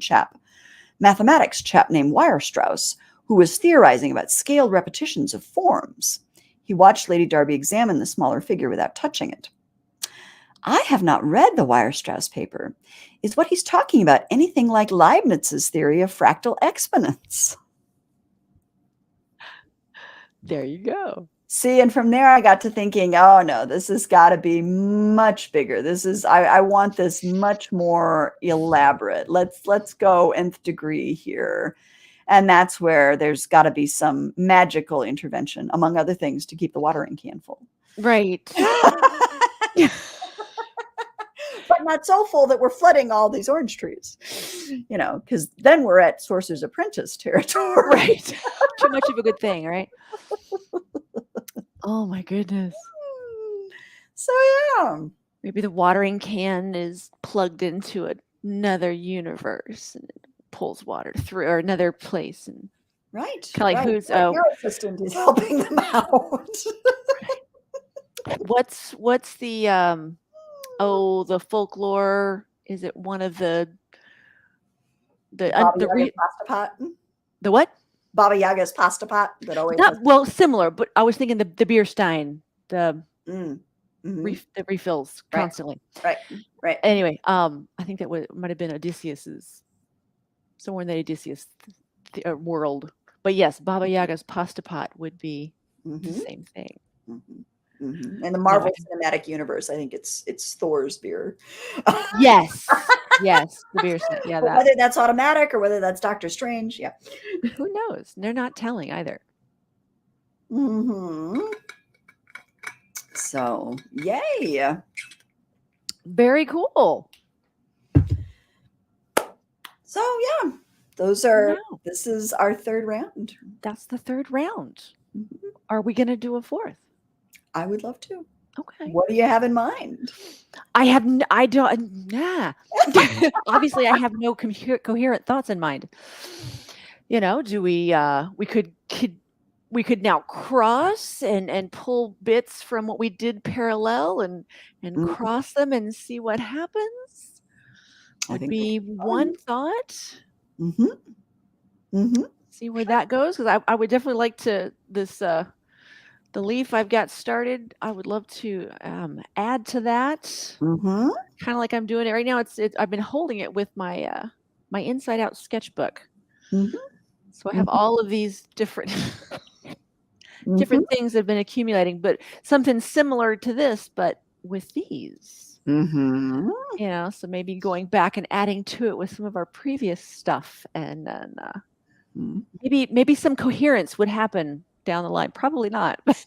chap named Weierstrass, who was theorizing about scaled repetitions of forms." He watched Lady Darby examine the smaller figure without touching it. "I have not read the Weierstrass paper. Is what he's talking about anything like Leibniz's theory of fractal exponents?" There you go. See, and from there I got to thinking, oh no, this has got to be much bigger. I want this much more elaborate. Let's go nth degree here. And that's where there's got to be some magical intervention, among other things, to keep the watering can full. Right. But not so full that we're flooding all these orange trees, because then we're at Sorcerer's Apprentice territory. Right. Too much of a good thing, right? Oh my goodness. So yeah. Maybe the watering can is plugged into another universe and it pulls water through, or another place, and Right. kind of like right. who's Your assistant is helping them out. what's the Oh, the folklore. Is it one of Baba the Yaga's pasta pot. the what? Baba Yaga's pasta pot that always has. Not well, similar, but I was thinking the beer stein, the Mm. Hmm. the refills Right, constantly. right, right. Anyway, I think that might have been Odysseus's, somewhere in the Odysseus world. But yes, Baba Yaga's pasta pot would be the Hmm. same thing. Hmm. Hmm. In the No, I Marvel Cinematic Universe, I think it's Thor's beer. yes, yes, the beer stein. Yeah, But that. whether that's automatic or whether that's Doctor Strange, yeah. Who knows? They're not telling either. Hmm. So, yay. Very cool. So, yeah, those are, Wow, this is our third round. that's the third round. Mhm. Are we going to do a fourth? I would love to. Okay. What do you have in mind? I don't, nah. Obviously, I have no coherent thoughts in mind. Do we could now cross and pull bits from what we did parallel and Mhm. cross them and see what happens? I Would think be one thought. Mm-hmm. Mm-hmm. See where that goes, because I would definitely like to the leaf I've got started. I would love to add to that, Mm-hmm. kind of like I'm doing it right now. I've been holding it with my my inside out sketchbook. Mm-hmm. So I have all of these different Mm-hmm. different things that have been accumulating, but something similar to this, but with these. Mm-hmm. So maybe going back and adding to it with some of our previous stuff, and then maybe some coherence would happen down the line. Probably not, but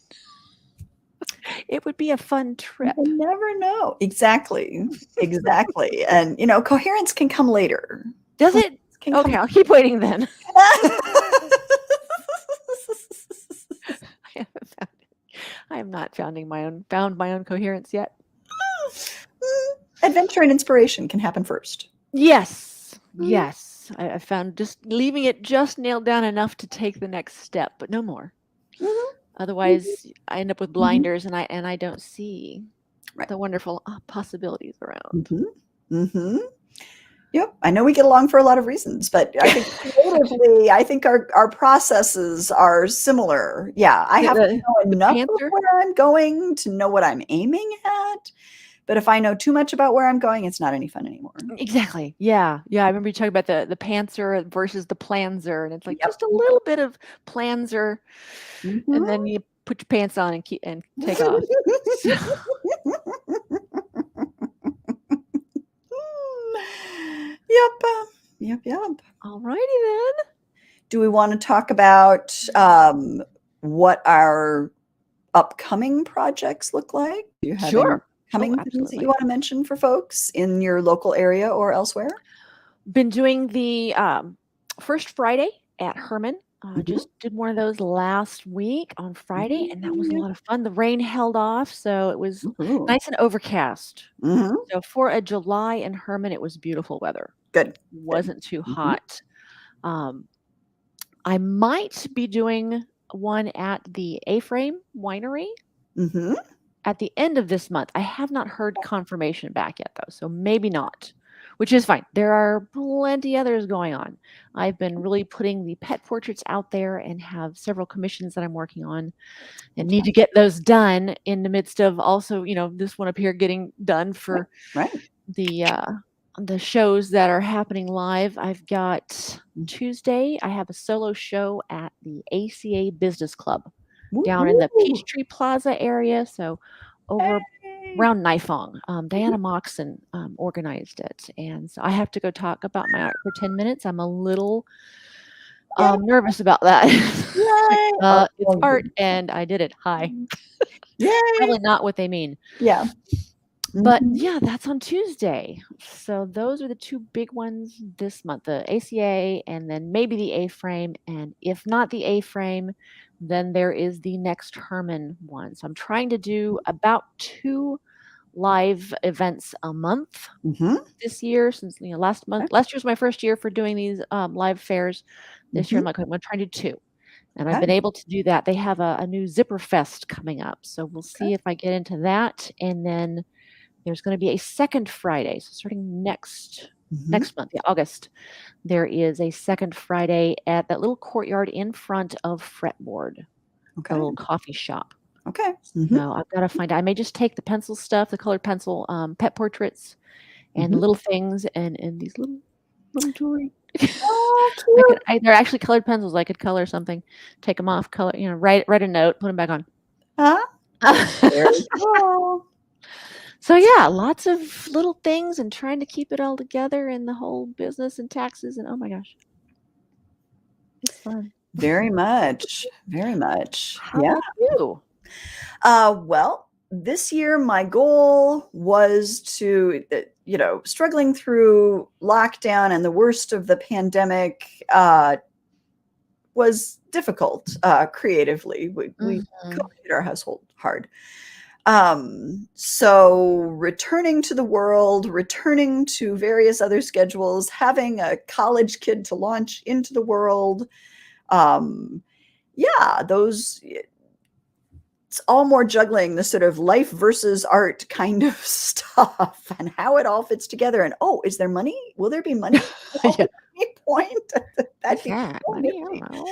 it would be a fun trip. You never know. Exactly. Exactly. And coherence can come later. Does it? Can Okay, come. I'll keep waiting then. I haven't found it. I have not found my own coherence yet. Adventure and inspiration can happen first. Yes. Yes. I found just leaving it just nailed down enough to take the next step, but no more. Mm-hmm. Otherwise, I end up with blinders and I don't see Right. the wonderful possibilities around. Mm-hmm. Mm-hmm. Yep. I know we get along for a lot of reasons, but I think creatively, I think our processes are similar. Yeah. I have to know enough of panther? where I'm going to know what I'm aiming at. But if I know too much about where I'm going, it's not any fun anymore. Exactly. Yeah. Yeah. I remember you talking about the Panzer versus the Planzer, and it's like Yep. just a little bit of Planzer, Mm-hmm. and then you put your pants on and take off. So. Yep. All righty then. Do we want to talk about what our upcoming projects look like? Do you have Sure. any coming things that Absolutely. you want to mention for folks in your local area or elsewhere? Been doing the First Friday at Herman. Just did one of those last week on Friday, and that was a lot of fun. The rain held off, so it was nice and overcast. Mm-hmm. So for a July in Herman, it was beautiful weather. Good. Wasn't too hot. I might be doing one at the A-Frame Winery Mm-hmm. at the end of this month. I have not heard confirmation back yet, though, so maybe not, which is fine. There are plenty others going on. I've been really putting the pet portraits out there and have several commissions that I'm working on and need to get those done in the midst of also, this one up here getting done for the shows that are happening live. I've got Tuesday, I have a solo show at the ACA Business Club down in the Peachtree Plaza area. So over around Nifong. Diana Moxon organized it. And so I have to go talk about my art for 10 minutes. I'm a little nervous about that. It's art and I did it. Hi. Probably not what they mean. Yeah. But yeah, that's on Tuesday. So those are the two big ones this month, the ACA and then maybe the A-Frame. And if not the A-Frame, then there is the next Herman one. So I'm trying to do about 2 live events a month this year, since last year was my first year for doing these live fairs. This year I'm trying to do 2. And I've been able to do that. They have a new Zipper Fest coming up. So we'll see if I get into that. And then there's going to be a second Friday. So starting Mhm. next month, yeah, August, there is a second Friday at that little courtyard in front of Fretboard, the Okay. little coffee shop. Okay. Mhm. So I've got to find out. I may just take the pencil stuff, the colored pencil, pet portraits, and Mhm. little things, and these little jewelry. Oh, I cute. could. They're actually colored pencils. I could color something, take them off, color. Write a note, put them back on. Huh? Very cool. So yeah, lots of little things and trying to keep it all together and the whole business and taxes and oh my gosh, it's fun. Very much. Very much. How Yeah. about you? Well, this year my goal was to, struggling through lockdown and the worst of the pandemic was difficult creatively. We Mhm. COVID hit our household hard. So returning to the world, returning to various other schedules, having a college kid to launch into the world. Um, yeah, those it's all more juggling the sort of life versus art kind of stuff and how it all fits together. And oh, is there money? Will there be money at Yeah. any point? That'd What's be that? so Money? I nifty. don't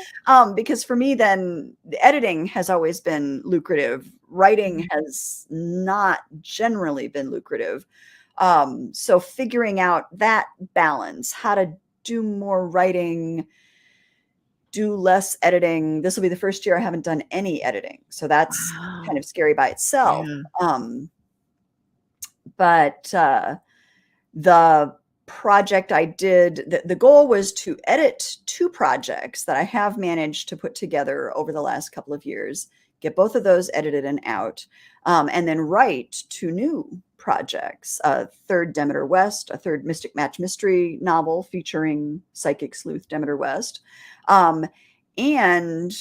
know. Because for me, then the editing has always been lucrative. Writing Mhm. has not generally been lucrative. So figuring out that balance, how to do more writing, do less editing. This will be the first year I haven't done any editing. So that's kind Wow. of scary by itself. Yeah. Um, but the project I did, the goal was to edit 2 projects that I have managed to put together over the last couple of years, get both of those edited and out, and then write 2 new projects, a third Demeter West, a third Mystic Match mystery novel featuring psychic sleuth Demeter West, um, and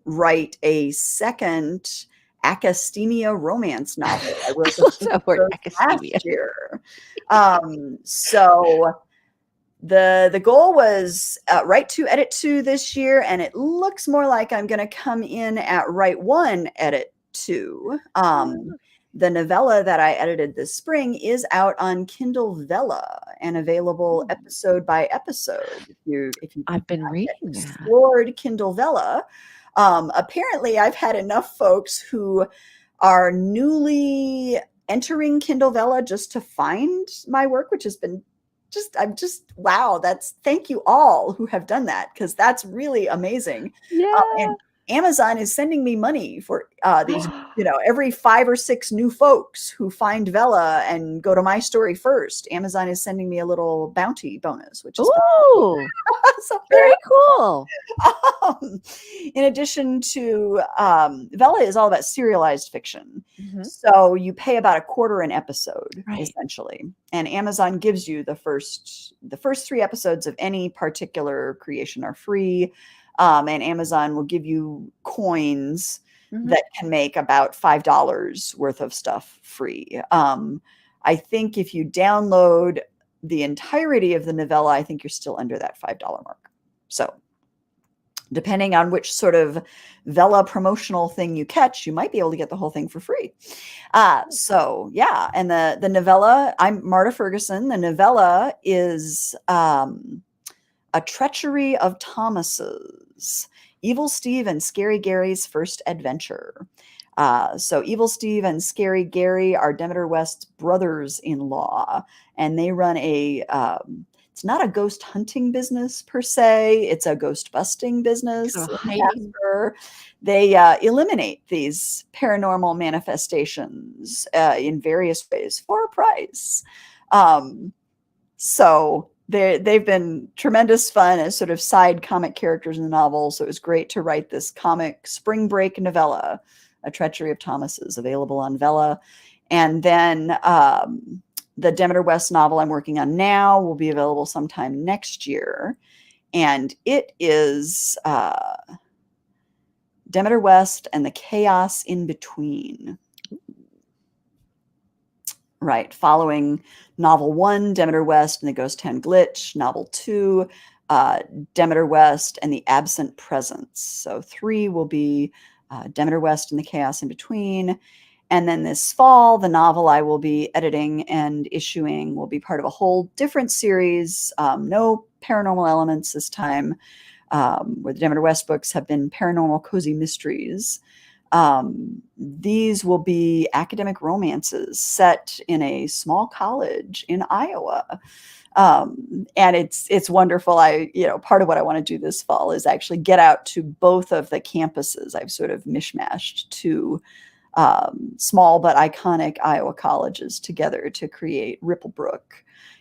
write a second academia romance novel. I I wrote the love first that of word those academia. last year. So the goal was write 2, edit 2 this year, and it looks more like I'm going to come in at write 1, edit 2. The novella that I edited this spring is out on Kindle Vella and available Mm. episode by episode. If you I've been haven't reading that. explored Kindle Vella, apparently I've had enough folks who are newly entering Kindle Vella just to find my work, which has been I'm just wow, that's thank you all who have done that because that's really amazing. And Yeah. Amazon is sending me money for these, every 5 or 6 new folks who find Vella and go to my story first. Amazon is sending me a little bounty bonus, which has been Ooh, so very very cool. um, in addition to Vella is all about serialized fiction. Mhm. So you pay about a quarter an episode, Right. essentially. And Amazon gives you the first 3 episodes of any particular creation are free. And Amazon will give you coins Mhm. that can make about $5 worth of stuff free. I think if you download the entirety of the novella, I think you're still under that $5 mark. So depending on which sort of Vella promotional thing you catch, you might be able to get the whole thing for free. So yeah, and the novella, I'm Marta Ferguson. The novella is A Treachery of Thomas's, Evil Steve and Scary Gary's First Adventure. So Evil Steve and Scary Gary are Demeter West's brothers-in-law, and they run it's not a ghost hunting business per se, it's a ghost busting Kind business of in hiding. Casper. They eliminate these paranormal manifestations in various ways for a price. Um, so they've been tremendous fun as sort of side comic characters in the novel. So it was great to write this comic spring break novella, A Treachery of Thomas's, available on Vella. And then the Demeter West novel I'm working on now will be available sometime next year. And it is Demeter West and the Chaos in Between. Right, following novel 1, Demeter West and the Ghost Town Glitch, novel 2, Demeter West and the Absent Presence. So 3 will be Demeter West and the Chaos in Between, And then this fall, the novel I will be editing and issuing will be part of a whole different series. No paranormal elements this time, where the Demeter West books have been paranormal cozy mysteries. These will be academic romances set in a small college in Iowa. And it's wonderful. Part of what I want to do this fall is actually get out to both of the campuses. I've sort of mishmashed two small but iconic Iowa colleges together to create Ripplebrook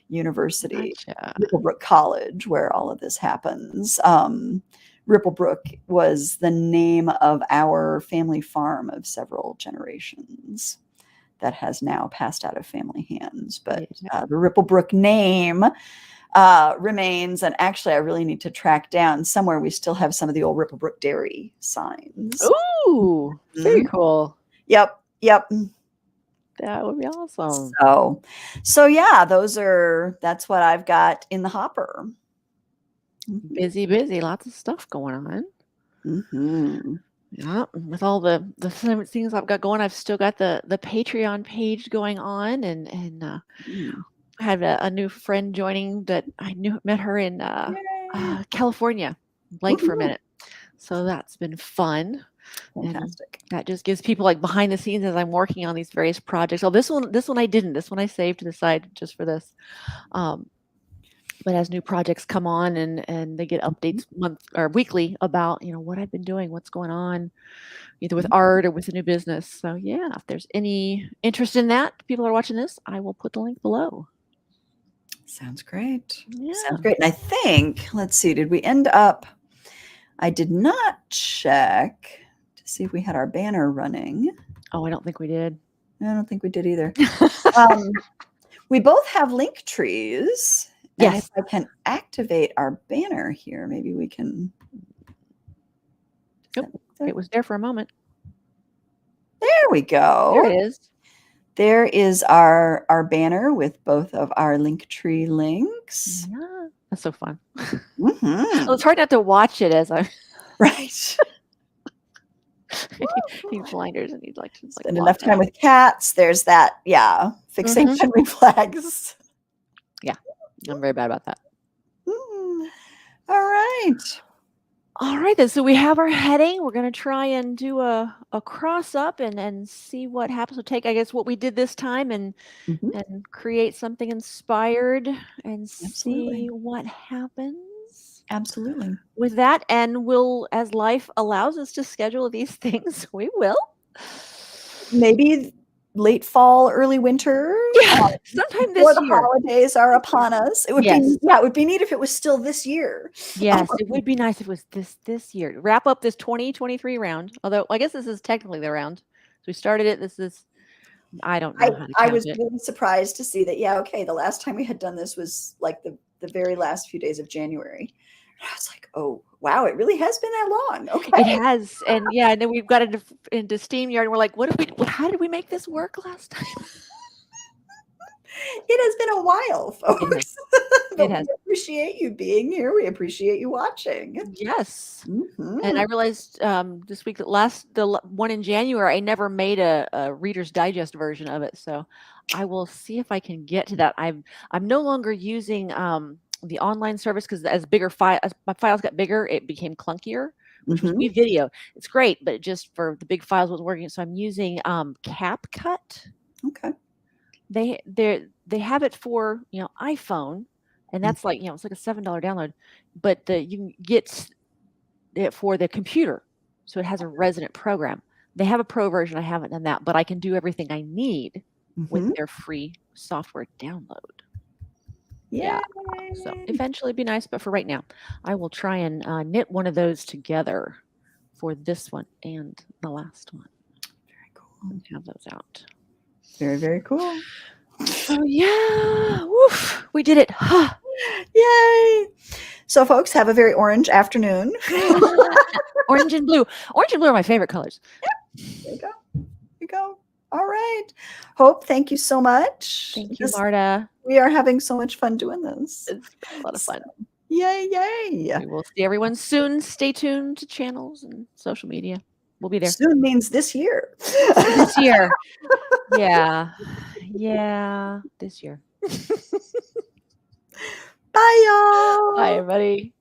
University, Gotcha. Ripplebrook College, where all of this happens. Ripplebrook was the name of our family farm of several generations that has now passed out of family hands. But the Ripplebrook name remains. And actually, I really need to track down somewhere. We still have some of the old Ripplebrook dairy signs. Ooh, very cool. Yep. That would be awesome. So yeah, that's what I've got in the hopper. Busy, lots of stuff going on. Mm-hmm. Yeah, with all the things I've got going, I've still got the Patreon page going on, and I had a new friend joining that I met her in California, blank for a minute. So that's been fun. Fantastic. And that just gives people like behind the scenes as I'm working on these various projects. Oh, this one I didn't. This one I saved to the side just for this. But as new projects come on and they get updates month or weekly about what I've been doing, what's going on, either with art or with a new business. So yeah, if there's any interest in that, people are watching this, I will put the link below. Sounds great. Yeah. Sounds great. And I think, let's see, did we end up? I did not check to see if we had our banner running. Oh, I don't think we did. I don't think we did either. We both have link trees. Yes. And if I can activate our banner here, maybe we can. Nope. It was there for a moment. There we go. There it is. There is our banner with both of our Linktree links. Yeah, that's so fun. Mm-hmm. Well, it's hard not to watch it as I'm right. need blinders and need like spend enough time with cats. There's that, fixation reflex. Yeah, I'm very bad about that. All right. All right, then. So we have our heading. We're going to try and do a cross up and see what happens. We'll take, I guess, what we did this time and create something inspired and see what happens. Absolutely. With that, and we'll, as life allows us to schedule these things, we will. Maybe late fall, early winter. Yeah, sometime this year. The year. Holidays are upon us. It would be it would be neat if it was still this year. Yes, it would be nice if it was this year. Wrap up this 2023 round. Although I guess this is technically the round. So we started it. This is I don't know how to count I was it. really surprised to see that. Yeah, okay. The last time we had done this was like the very last few days of January. I was like, oh wow, it really has been that long. Okay, it has, and then we've got it into SteamYard, and we're like, how did we make this work last time? It has been a while, folks. But it has. We appreciate you being here. We appreciate you watching. Yes. And I realized this week that the one in January, I never made a Reader's Digest version of it, so I will see if I can get to that. I'm no longer using the online service because as my files got bigger, it became clunkier, which was video. It's great, but just for the big files wasn't working. So I'm using CapCut. Okay. They have it for iPhone, and that's like it's like a $7 download, but you can get it for the computer, so it has a resident program. They have a pro version. I haven't done that, but I can do everything I need with their free software download. Yeah. So eventually it'd be nice, but for right now, I will try and knit one of those together for this one and the last one. Very cool. And have those out. Very, very cool. So yeah, woof, we did it. Yay. So folks, have a very orange afternoon. Orange and blue. Orange and blue are my favorite colors. There you go. There you go. All right. Hope, thank you so much. Thank you, Marta. We are having so much fun doing this. It's a lot of fun. Yay, yay. We will see everyone soon. Stay tuned to channels and social media. We'll be there. Soon means this year. This year. Yeah. Yeah. This year. Bye, y'all. Bye, everybody.